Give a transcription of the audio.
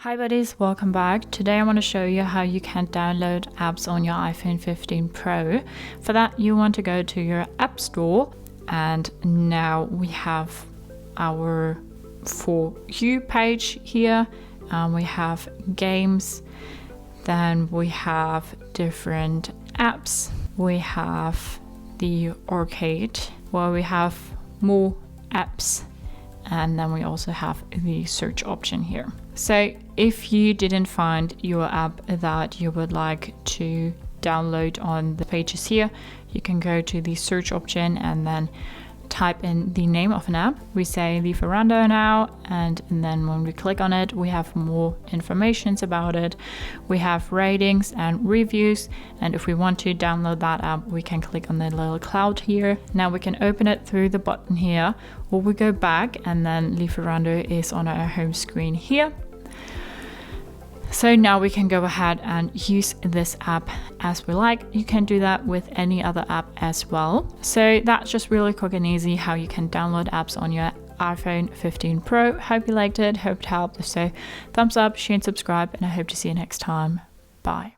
Hi buddies, welcome back. Today I want to show you how you can download apps on your iPhone 15 Pro. For that you want to go to your App Store, and now we have our For You page here. We have games, then we have different apps, we have the arcade where we have more apps, and then we also have the search option here. So if you didn't find your app that you would like to download on the pages here, you can go to the search option and then type in the name of an app. We say the Veranda now, and then when we click on it, we have more information about it. We have ratings and reviews, and if we want to download that app, we can click on the little cloud here. Now we can open it through the button here, or we go back and then the Veranda is on our home screen here. So now we can go ahead and use this app as we like. You can do that with any other app as well. So that's just really quick and easy how you can download apps on your iPhone 15 Pro. Hope you liked it, hope it helped. If so, thumbs up, share and subscribe, and I hope to see you next time. Bye.